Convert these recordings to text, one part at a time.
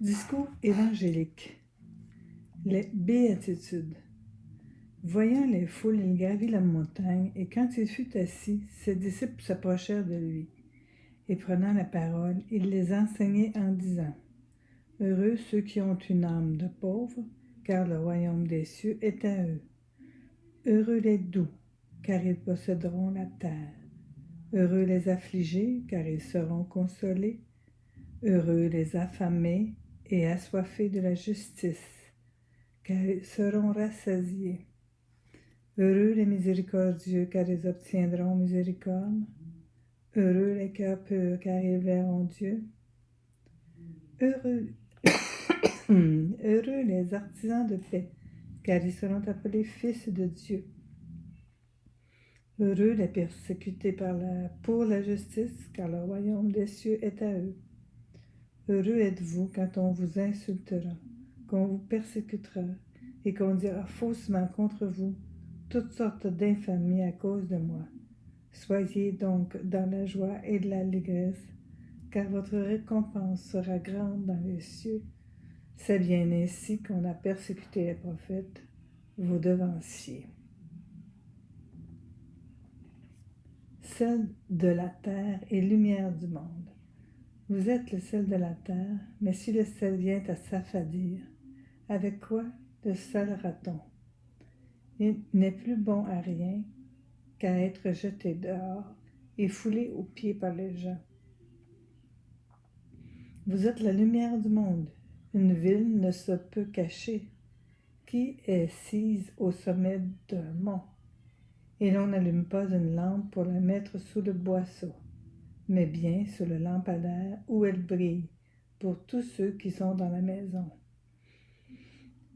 Discours évangélique. Les béatitudes. Voyant les foules, il gravit la montagne, et quand il fut assis, ses disciples s'approchèrent de lui. Et prenant la parole, il les enseignait en disant : Heureux ceux qui ont une âme de pauvre, car le royaume des cieux est à eux. Heureux les doux, car ils posséderont la terre. Heureux les affligés, car ils seront consolés. Heureux les affamés et assoiffés de la justice, car ils seront rassasiés. Heureux les miséricordieux, car ils obtiendront miséricorde. Heureux les cœurs purs, car ils verront Dieu. Heureux, heureux les artisans de paix, car ils seront appelés fils de Dieu. Heureux les persécutés pour la justice, car le royaume des cieux est à eux. Heureux êtes-vous quand on vous insultera, qu'on vous persécutera, et qu'on dira faussement contre vous toutes sortes d'infamies à cause de moi. Soyez donc dans la joie et de l'allégresse, car votre récompense sera grande dans les cieux. C'est bien ainsi qu'on a persécuté les prophètes, vos devanciers. Sel de la terre et lumière du monde. Vous êtes le sel de la terre, mais si le sel vient à s'affadir, avec quoi le salera-t-on? Il n'est plus bon à rien qu'à être jeté dehors et foulé aux pieds par les gens. Vous êtes la lumière du monde. Une ville ne se peut cacher. Qui est assise au sommet d'un mont? Et l'on n'allume pas une lampe pour la mettre sous le boisseau, mais bien sous le lampadaire où elle brille pour tous ceux qui sont dans la maison.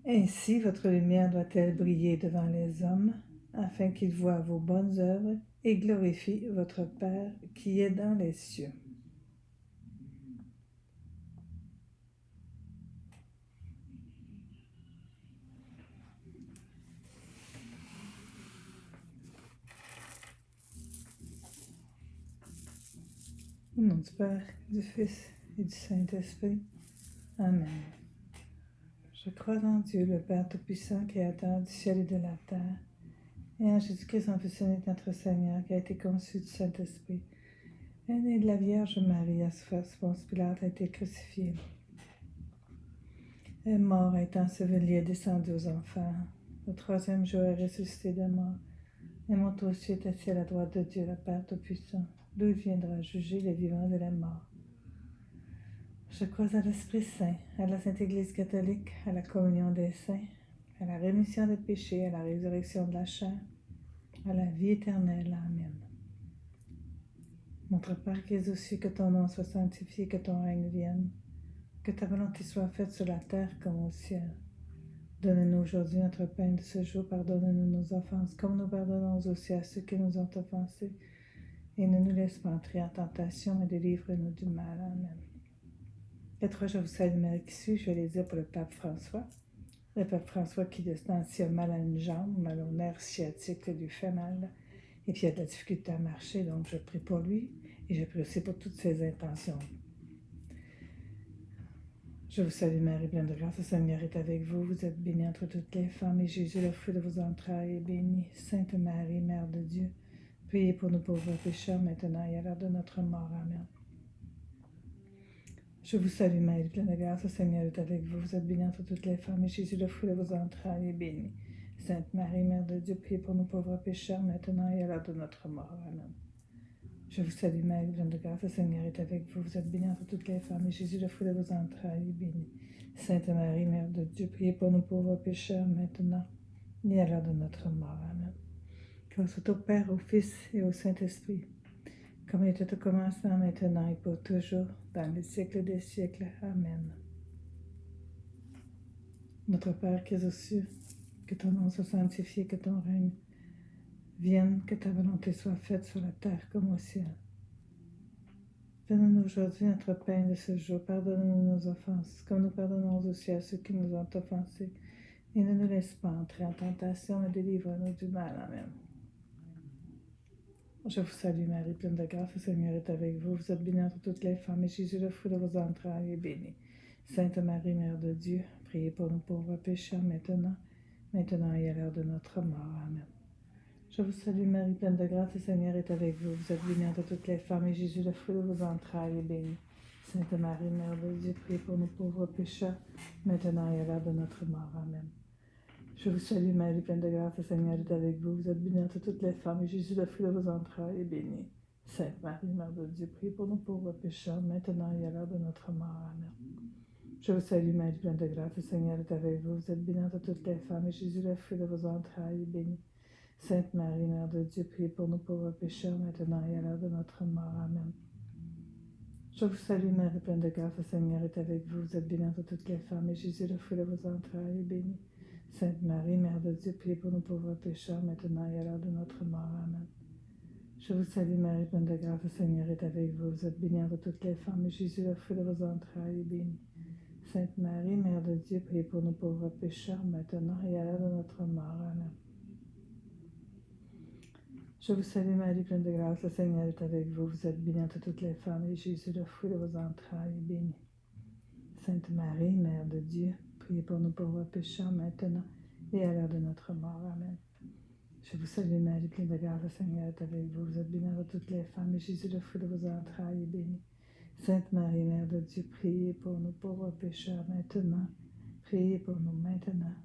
Ainsi votre lumière doit-elle briller devant les hommes, afin qu'ils voient vos bonnes œuvres et glorifient votre Père qui est dans les cieux. Au nom du Père, du Fils et du Saint-Esprit. Amen. Je crois en Dieu, le Père Tout-Puissant, Créateur du ciel et de la terre, et en Jésus-Christ, son Fils unique, notre Seigneur, qui a été conçu du Saint-Esprit, est né de la Vierge Marie, a souffert sous Ponce Pilate, a été crucifié, est mort, a été enseveli, est descendu aux enfers. Le troisième jour est ressuscité de mort, et monte au ciel, assis à la droite de Dieu, le Père Tout-Puissant, d'où il viendra juger les vivants et les morts. Je crois à l'Esprit Saint, à la Sainte Église catholique, à la communion des saints, à la rémission des péchés, à la résurrection de la chair, à la vie éternelle. Amen. Notre Père qui es aux cieux, que ton nom soit sanctifié, que ton règne vienne, que ta volonté soit faite sur la terre comme au ciel. Donne-nous aujourd'hui notre pain de ce jour, pardonne-nous nos offenses, comme nous pardonnons aussi à ceux qui nous ont offensés, et ne nous laisse pas entrer en tentation, mais délivre-nous du mal. Amen. Et trois, je vous salue Marie qui suis, je vais les dire pour le pape François. Le pape François qui de ce temps-ci a mal à une jambe, mal au nerf sciatique, lui fait mal, et puis il a de la difficulté à marcher, donc je prie pour lui, et je prie aussi pour toutes ses intentions. Je vous salue Marie, pleine de grâce, le Seigneur est avec vous, vous êtes bénie entre toutes les femmes, et Jésus, le fruit de vos entrailles, est béni. Sainte Marie, Mère de Dieu, priez pour nous pauvres pécheurs, maintenant et à l'heure de notre mort. Amen. Je vous salue Marie, pleine de grâce, le Seigneur est avec vous, vous êtes bénie entre toutes les femmes, et Jésus, le fruit de vos entrailles, est béni. Sainte Marie, Mère de Dieu, priez pour nous pauvres pécheurs, maintenant et à l'heure de notre mort. Amen. Je vous salue Marie, pleine de grâce, le Seigneur est avec vous, vous êtes bénie entre toutes les femmes, et Jésus, le fruit de vos entrailles, est béni. Sainte Marie, Mère de Dieu, priez pour nous pauvres pécheurs, maintenant et à l'heure de notre mort. Amen. Grâce au Père, au Fils et au Saint-Esprit, comme il était au commencement, maintenant et pour toujours, dans les siècles des siècles. Amen. Notre Père qui es aux cieux, que ton nom soit sanctifié, que ton règne vienne, que ta volonté soit faite sur la terre comme au ciel. Donne-nous aujourd'hui notre pain de ce jour, pardonne-nous nos offenses, comme nous pardonnons aussi à ceux qui nous ont offensés, et ne nous laisse pas entrer en tentation, mais délivre-nous du mal. Amen. Je vous salue Marie, pleine de grâce, le Seigneur est avec vous, vous êtes bénie entre toutes les femmes, et Jésus, le fruit de vos entrailles, est béni. Sainte Marie, Mère de Dieu, priez pour nous pauvres pécheurs maintenant et à l'heure de notre mort. Amen. Je vous salue Marie, pleine de grâce, le Seigneur est avec vous. Vous êtes bénie entre toutes les femmes, et Jésus, le fruit de vos entrailles, est béni. Sainte Marie, Mère de Dieu, priez pour nous pauvres pécheurs, maintenant et à l'heure de notre mort. Amen. Je vous salue Marie, pleine de grâce, le Seigneur est avec vous. Vous êtes bénie entre toutes les femmes, et Jésus, le fruit de vos entrailles, est béni. Sainte Marie, Mère de Dieu, priez pour nous pauvres pécheurs, maintenant et à l'heure de notre mort. Amen. Je vous salue Marie, pleine de grâce, le Seigneur est avec vous. Vous êtes bénie entre toutes les femmes, et Jésus, le fruit de vos entrailles, est béni. Sainte Marie, Mère de Dieu, priez pour nous pauvres pécheurs, maintenant et à l'heure de notre mort. Amen. Je vous salue Marie, pleine de grâce, le Seigneur est avec vous. Vous êtes bénie entre toutes les femmes, et Jésus, le fruit de vos entrailles, est béni. Sainte Marie, Mère de Dieu, priez pour nous pauvres pécheurs, maintenant et à l'heure de notre mort. Amen. Je vous salue Marie, pleine de grâce, le Seigneur est avec vous. Vous êtes bénie entre toutes les femmes, et Jésus, le fruit de vos entrailles, est béni. Sainte Marie, Mère de Dieu, priez pour nous pauvres pécheurs, maintenant et à l'heure de notre mort. Amen. Je vous salue Marie, pleine de grâce, le Seigneur est avec vous. Vous êtes bénie entre toutes les femmes, et Jésus, le fruit de vos entrailles, est béni. Sainte Marie, Mère de Dieu, priez pour nous pauvres pécheurs, maintenant et à l'heure de notre mort. Amen. Je vous salue Marie, pleine de grâce, le Seigneur est avec vous. Vous êtes bénie entre toutes les femmes, et Jésus, le fruit de vos entrailles, est béni. Sainte Marie, Mère de Dieu, priez pour nous pauvres pécheurs, maintenant. Priez pour nous maintenant.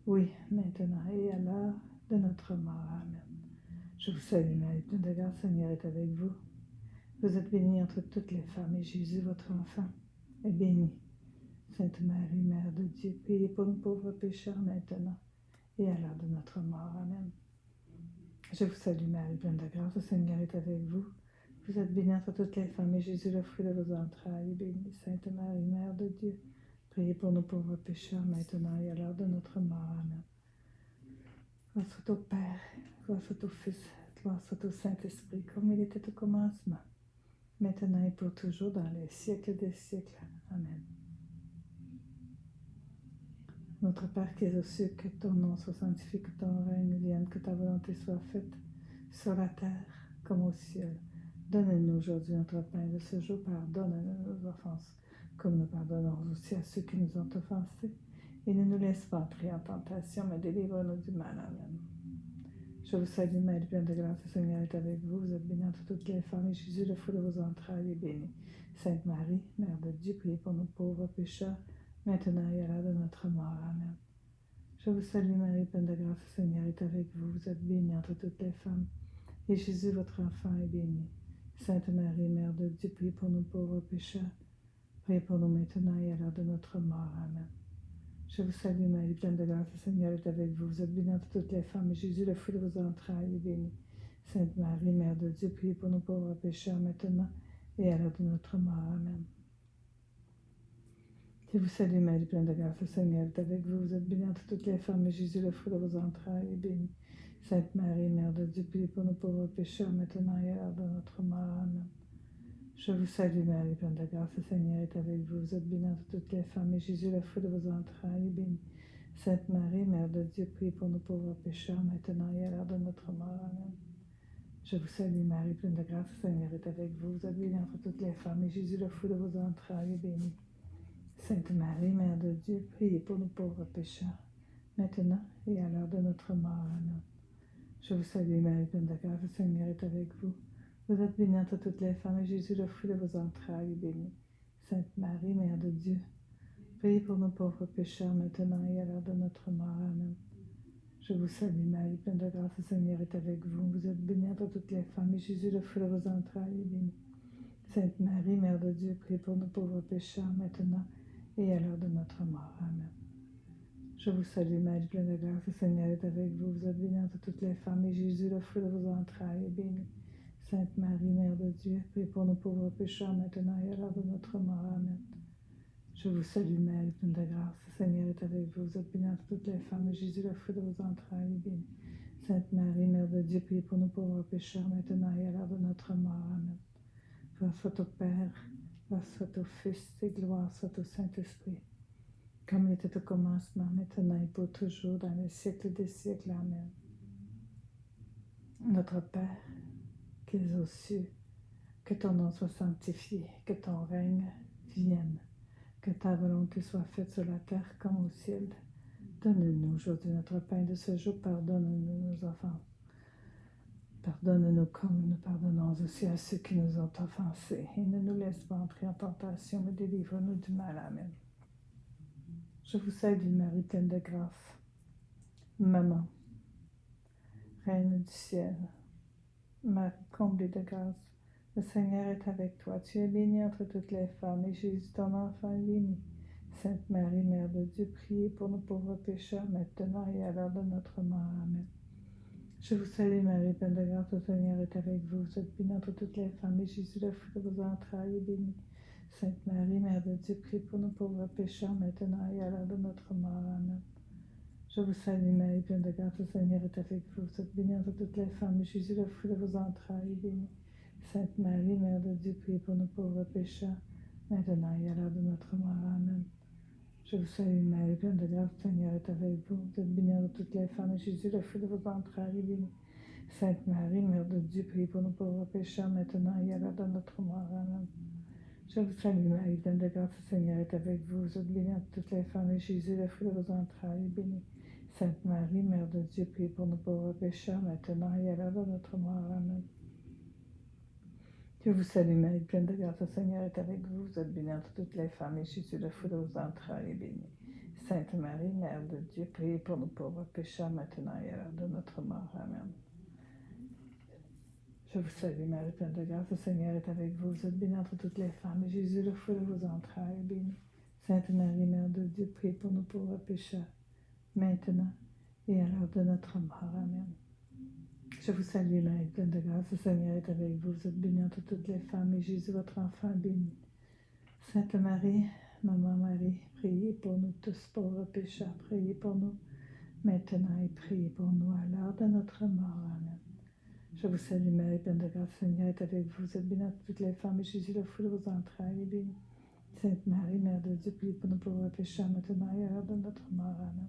Oui, maintenant et à l'heure de notre mort. Amen. Je vous salue Marie, pleine de grâce, le Seigneur est avec vous. Vous êtes bénie entre toutes les femmes, et Jésus, votre enfant, est béni. Sainte Marie, Mère de Dieu, priez pour nous pauvres pécheurs, maintenant et à l'heure de notre mort. Amen. Je vous salue Marie, pleine de grâce, le Seigneur est avec vous. Vous êtes bénie entre toutes les femmes, et Jésus, le fruit de vos entrailles, est béni. Sainte Marie, Mère de Dieu, priez pour nous pauvres pécheurs, maintenant et à l'heure de notre mort. Amen. Gloire soit au Père, gloire soit au Fils, gloire soit au Saint-Esprit, comme il était au commencement, maintenant et pour toujours, dans les siècles des siècles. Amen. Notre Père qui es aux cieux, que ton nom soit sanctifié, que ton règne vienne, que ta volonté soit faite sur la terre comme au ciel. Donne-nous aujourd'hui notre pain de ce jour. Pardonne-nous nos offenses, comme nous pardonnons aussi à ceux qui nous ont offensés. Et ne nous laisse pas entrer en tentation, mais délivre-nous du mal. Amen. Je vous salue, Marie, pleine de grâce, le Seigneur est avec vous. Vous êtes bénie entre toutes les femmes, et Jésus, le fruit de vos entrailles, est béni. Sainte Marie, Mère de Dieu, priez pour nous pauvres pécheurs, maintenant et à l'heure de notre mort. Amen. Je vous salue, Marie, pleine de grâce, le Seigneur est avec vous. Vous êtes bénie entre toutes les femmes, et Jésus, votre enfant, est béni. Sainte Marie, Mère de Dieu, priez pour nous pauvres pécheurs, priez pour nous maintenant et à l'heure de notre mort. Amen. Je vous salue Marie, pleine de grâce, le Seigneur est avec vous. Vous êtes bénie entre toutes les femmes, et Jésus, le fruit de vos entrailles, est béni. Sainte Marie, Mère de Dieu, priez pour nous pauvres pécheurs, maintenant et à l'heure de notre mort. Amen. Je vous salue Marie, pleine de grâce, le Seigneur est avec vous. Vous êtes bénie entre toutes les femmes, et Jésus, le fruit de vos entrailles, est béni. Sainte Marie, Mère de Dieu, priez pour nous pauvres pécheurs, maintenant et à l'heure de notre mort. Amen. Je vous salue Marie, pleine de grâce, le Seigneur est avec vous. Vous êtes bénie entre toutes les femmes, et Jésus, le fruit de vos entrailles, est béni. Sainte Marie, Mère de Dieu, priez pour nous pauvres pécheurs, maintenant et à l'heure de notre mort. Amen. Je vous salue Marie, pleine de grâce, le Seigneur est avec vous. Vous êtes bénie entre toutes les femmes, et Jésus, le fruit de vos entrailles, est béni. Sainte Marie, Mère de Dieu, priez pour nous pauvres pécheurs, maintenant et à l'heure de notre mort. Amen. Je vous salue Marie, pleine de grâce, le Seigneur est avec vous. Vous êtes bénie entre toutes les femmes, et Jésus, le fruit de vos entrailles, est béni. Sainte Marie, Mère de Dieu, priez pour nos pauvres pécheurs, maintenant et à l'heure de notre mort. Amen. Je vous salue Marie, pleine de grâce, le Seigneur est avec vous. Vous êtes bénie entre toutes les femmes, et Jésus, le fruit de vos entrailles, est béni. Sainte Marie, Mère de Dieu, priez pour nos pauvres pécheurs, maintenant et à l'heure de notre mort. Amen. Je vous salue Marie, pleine de grâce, le Seigneur est avec vous. Vous êtes bénie entre toutes les femmes, et Jésus, le fruit de vos entrailles, est béni. Sainte Marie, Mère de Dieu, priez pour nos pauvres pécheurs, maintenant et à l'heure de notre mort. Amen. Je vous salue Marie, pleine de grâce, le Seigneur est avec vous. Vous êtes bénie entre toutes les femmes, et Jésus, le fruit de vos entrailles, est béni. Sainte Marie, Mère de Dieu, priez pour nos pauvres pécheurs, maintenant et à l'heure de notre mort. Amen. Gloire soit au Père, gloire soit au Fils, et gloire soit au Saint-Esprit, comme il était au commencement, maintenant et pour toujours, dans les siècles des siècles. Amen. Notre Père, qui es aux cieux, que ton nom soit sanctifié, que ton règne vienne, Que ta volonté soit faite sur la terre comme au ciel. Donne-nous aujourd'hui notre pain de ce jour. Pardonne-nous nos offenses. Pardonne-nous comme nous pardonnons aussi à ceux qui nous ont offensés. Et ne nous laisse pas entrer en tentation, mais délivre-nous du mal. Amen. Je vous salue, Marie, pleine de grâce. Maman, Reine du ciel, Marie, comblée de grâce, le Seigneur est avec toi. Tu es bénie entre toutes les femmes, et Jésus, ton enfant, est béni. Sainte Marie, Mère de Dieu, priez pour nos pauvres pécheurs, maintenant et à l'heure de notre mort. Amen. Je vous salue, Marie, pleine de grâce, le Seigneur est avec vous. Vous êtes bénie entre toutes les femmes, et Jésus, le fruit de vos entrailles, est béni. Sainte Marie, Mère de Dieu, priez pour nos pauvres pécheurs, maintenant et à l'heure de notre mort. Amen. Je vous salue, Marie, pleine de grâce, le Seigneur est avec vous. Vous êtes bénie entre toutes les femmes, et Jésus, le fruit de vos entrailles, est béni. Sainte Marie, Mère de Dieu, priez pour nos pauvres pécheurs, maintenant et à l'heure de notre mort. Amen. Je vous salue, Marie, pleine de grâce, le Seigneur est avec vous. Vous êtes bénie entre toutes les femmes, et Jésus, le fruit de vos entrailles, est béni. Sainte Marie, Mère de Dieu, priez pour nos pauvres pécheurs, maintenant et à l'heure de notre mort. Amen. Je vous salue, Marie, pleine de grâce, le Seigneur est avec vous. Vous êtes bénie entre toutes les femmes, et Jésus, le fruit de vos entrailles, est béni. Sainte Marie, Mère de Dieu, priez pour nos pauvres pécheurs, maintenant et à l'heure de notre mort. Amen. Je vous salue, Marie, pleine de grâce, le Seigneur est avec vous. Vous êtes bénie entre toutes les femmes, et Jésus, le fruit de vos entrailles, est béni. Sainte Marie, Mère de Dieu, priez pour nos pauvres pécheurs, maintenant et à l'heure de notre mort. Amen. Je vous salue, Marie, pleine de grâce, le Seigneur est avec vous. Vous êtes bénie entre toutes les femmes, et Jésus, le fruit de vos entrailles, est béni. Sainte Marie, Mère de Dieu, priez pour nos pauvres pécheurs, maintenant et à l'heure de notre mort. Amen. Je vous salue, Marie, pleine de grâce, le Seigneur est avec vous. Vous êtes bénie entre toutes les femmes, et Jésus, votre enfant, est béni. Sainte Marie, Maman Marie, priez pour nous tous pauvres pécheurs, priez pour nous maintenant et priez pour nous à l'heure de notre mort. Amen. Je vous salue, Marie, pleine de grâce, le Seigneur est avec vous. Vous êtes bénie entre toutes les femmes, et Jésus, le fruit de vos entrailles, est béni. Sainte Marie, Mère de Dieu, priez pour nos pauvres pécheurs, maintenant et à l'heure de notre mort. Amen.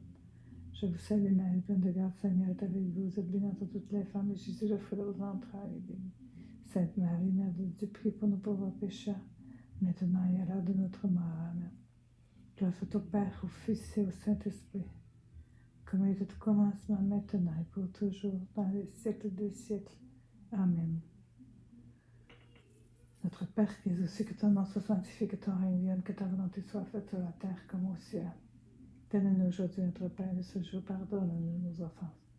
Je vous salue, Marie, pleine de grâce, le Seigneur est avec vous. Vous êtes bénie entre toutes les femmes, et Jésus, le fruit de vos entrailles, est béni. Sainte Marie, Mère de Dieu, priez pour nos pauvres pécheurs, maintenant et à l'heure de notre mort. Amen. Grâce au Père, au Fils et au Saint-Esprit, comme il est au commencement, maintenant et pour toujours, dans les siècles des siècles. Amen. Notre Père qui es aux cieux, que ton nom soit sanctifié, que ton règne vienne, que ta volonté soit faite sur la terre comme au ciel. Donne-nous aujourd'hui notre pain de ce jour. Pardonne-nous nos offenses,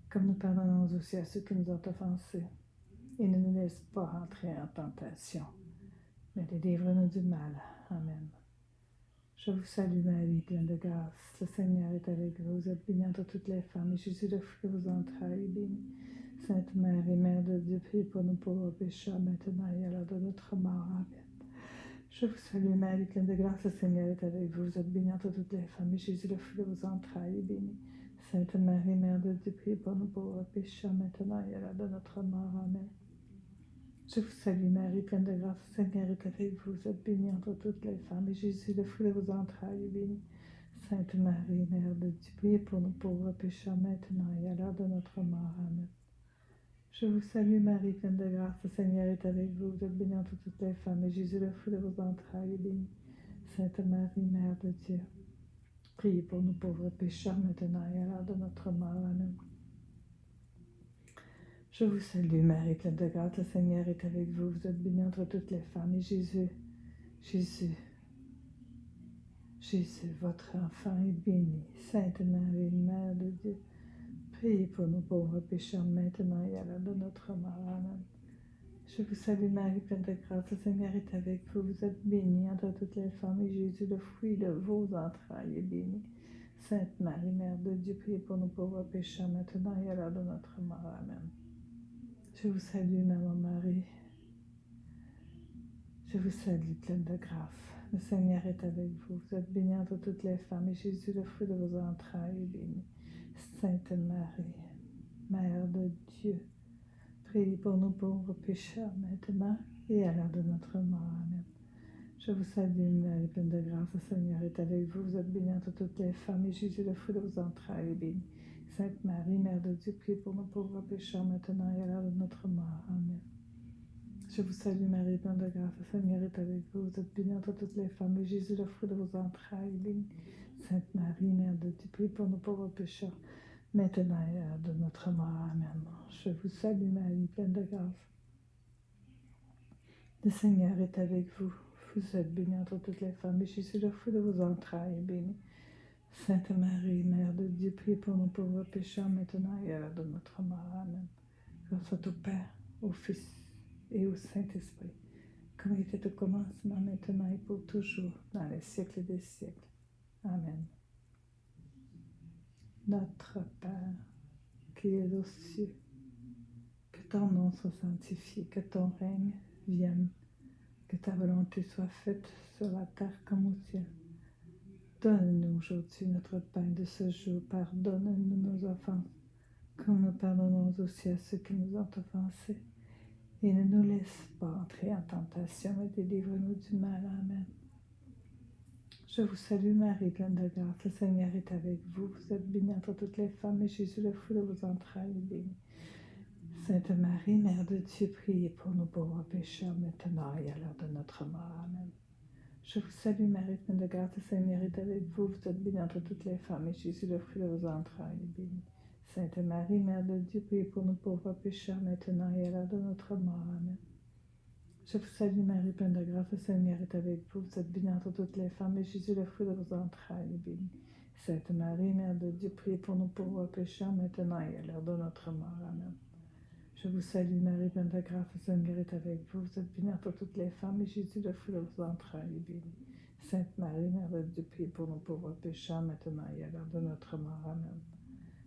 comme nous pardonnons aussi à ceux qui nous ont offensés. Et ne nous laisse pas entrer en tentation, mais délivre-nous du mal. Amen. Je vous salue, Marie, pleine de grâce. Le Seigneur est avec vous. Vous êtes bénie entre toutes les femmes, et Jésus, le fruit de vos entrailles, est béni. Sainte Marie, Mère de Dieu, priez pour nous pauvres pécheurs, maintenant et à l'heure de notre mort. Amen. Je vous salue, Marie, pleine de grâce, le Seigneur est avec vous. Vous êtes bénie entre toutes les femmes, et Jésus, le fruit de vos entrailles, est béni. Sainte Marie, Mère de Dieu, priez pour nous pauvres pécheurs, maintenant et à l'heure de notre mort. Amen. Je vous salue, Marie, pleine de grâce, le Seigneur est avec vous. Vous êtes bénie entre toutes les femmes, et Jésus, le fruit de vos entrailles, est béni. Sainte Marie, Mère de Dieu, priez pour nous pauvres pécheurs, maintenant et à l'heure de notre mort. Amen. Je vous salue, Marie, pleine de grâce, le Seigneur est avec vous. Vous êtes bénie entre toutes les femmes, et Jésus, le fruit de vos entrailles, est béni. Sainte Marie, Mère de Dieu, priez pour nous pauvres pécheurs, maintenant et à l'heure de notre mort. Amen. Je vous salue, Marie, pleine de grâce, le Seigneur est avec vous. Vous êtes bénie entre toutes les femmes, et Jésus, votre enfant est béni. Sainte Marie, Mère de Dieu, priez pour nous pauvres pécheurs, maintenant et à l'heure de notre mort. Amen. Je vous salue, Marie, pleine de grâce, le Seigneur est avec vous. Vous êtes bénie entre toutes les femmes, et Jésus, le fruit de vos entrailles, est béni. Sainte Marie, Mère de Dieu, priez pour nous pauvres pécheurs, maintenant et à l'heure de notre mort. Amen. Je vous salue, Maman Marie. Je vous salue, pleine de grâce. Le Seigneur est avec vous. Vous êtes bénie entre toutes les femmes, et Jésus, le fruit de vos entrailles, est béni. Sainte Marie, Mère de Dieu, priez pour nous pauvres pécheurs, maintenant et à l'heure de notre mort. Amen. Je vous salue, Marie, pleine de grâce. Le Seigneur est avec vous. Vous êtes bénie entre toutes les femmes, et Jésus, le fruit de vos entrailles, est béni. Sainte Marie, Mère de Dieu, priez pour nos pauvres pécheurs, maintenant et à l'heure de notre mort. Amen. Je vous salue Marie, pleine de grâce, le Seigneur est avec vous. Vous êtes bénie entre toutes les femmes, et Jésus, le fruit de vos entrailles, est béni. Sainte Marie, Mère de Dieu, prie pour nos pauvres pécheurs, maintenant et à l'heure de notre mort. Amen. Je vous salue Marie, pleine de grâce. Le Seigneur est avec vous. Vous êtes bénie entre toutes les femmes, et Jésus, le fruit de vos entrailles, est béni. Sainte Marie, Mère de Dieu, prie pour nos pauvres pécheurs, maintenant et à l'heure de notre mort. Amen. Gloire soit au Père, au Fils et au Saint-Esprit, comme il était au commencement, maintenant et pour toujours, dans les siècles des siècles. Amen. Notre Père, qui es aux cieux, que ton nom soit sanctifié, que ton règne vienne, que ta volonté soit faite sur la terre comme au ciel. Donne-nous aujourd'hui notre pain de ce jour. Pardonne-nous nos offenses, comme nous pardonnons aussi à ceux qui nous ont offensés. Et ne nous laisse pas entrer en tentation, mais délivre-nous du mal. Amen. Je vous salue Marie, pleine de grâce. Le Seigneur est avec vous. Vous êtes bénie entre toutes les femmes, et Jésus, le fruit de vos entrailles, est béni. Sainte Marie, Mère de Dieu, priez pour nous pauvres pécheurs, maintenant et à l'heure de notre mort. Amen. Je vous salue Marie, pleine de grâce, le Seigneur est avec vous. Vous êtes bénie entre toutes les femmes, et Jésus, le fruit de vos entrailles, est béni. Sainte Marie, Mère de Dieu, priez pour nous pauvres pécheurs, maintenant et à l'heure de notre mort. Amen. Je vous salue Marie, pleine de grâce, le Seigneur est avec vous. Vous êtes bénie entre toutes les femmes, et Jésus, le fruit de vos entrailles, est béni. Sainte Marie, Mère de Dieu, priez pour nous pauvres pécheurs, maintenant et à l'heure de notre mort. Amen. Je vous salue Marie, pleine de grâce, le Seigneur est avec vous. Vous êtes bénie entre toutes les femmes, et Jésus, le fruit de vos entrailles, est béni. Sainte Marie, Mère de Dieu, priez pour nos pauvres pécheurs, maintenant et à l'heure de notre mort. Amen.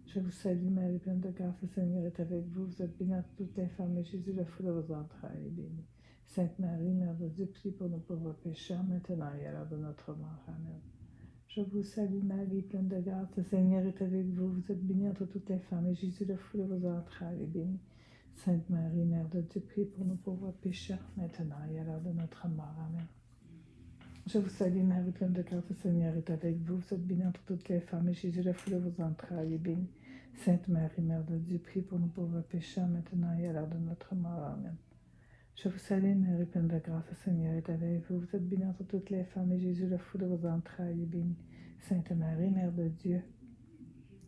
Je vous salue Marie, pleine de grâce, le Seigneur est avec vous. Vous êtes bénie entre toutes les femmes, et Jésus, le fruit de vos entrailles, est béni. Sainte Marie, Mère de Dieu, priez pour nos pauvres pécheurs, maintenant et à l'heure de notre mort. Amen. Je vous salue Marie, pleine de grâce, le Seigneur est avec vous. Vous êtes bénie entre toutes les femmes, et Jésus, le fruit de vos entrailles, est béni. Sainte Marie, Mère de Dieu, priez pour nos pauvres pécheurs, maintenant et à l'heure de notre mort. Amen. Je vous salue Marie, pleine de grâce, le Seigneur est avec vous. Vous êtes bénie entre toutes les femmes, et Jésus, le fruit de vos entrailles, est béni. Sainte Marie, Mère de Dieu, priez pour nos pauvres pécheurs, maintenant et à l'heure de notre mort. Amen. Je vous salue Marie, pleine de grâce, le Seigneur est avec vous. Vous êtes bénie entre toutes les femmes, et Jésus, le fruit de vos entrailles, est béni. Sainte Marie, Mère de Dieu,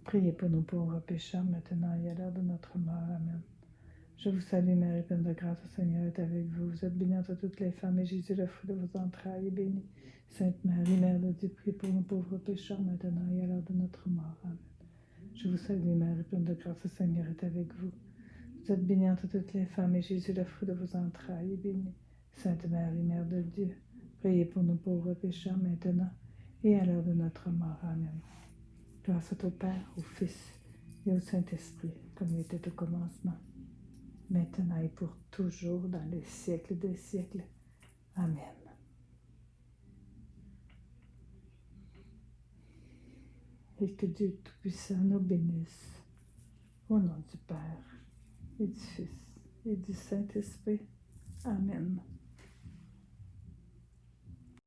priez pour nos pauvres pécheurs, maintenant et à l'heure de notre mort. Amen. Je vous salue Marie, pleine de grâce, le Seigneur est avec vous. Vous êtes bénie entre toutes les femmes, et Jésus, le fruit de vos entrailles, est béni. Sainte Marie, Mère de Dieu, priez pour nos pauvres pécheurs, maintenant et à l'heure de notre mort. Amen. Je vous salue Marie, pleine de grâce, le Seigneur est avec vous. Vous êtes bénie entre toutes les femmes, et Jésus, le fruit de vos entrailles, est béni. Sainte Marie, Mère de Dieu, priez pour nos pauvres pécheurs, maintenant et à l'heure de notre mort. Amen. Gloire soit au Père, au Fils et au Saint-Esprit, comme il était au commencement, maintenant et pour toujours, dans les siècles des siècles. Amen. Et que Dieu Tout-Puissant nous bénisse. Au nom du Père, et du Fils, et du Saint-Esprit. Amen.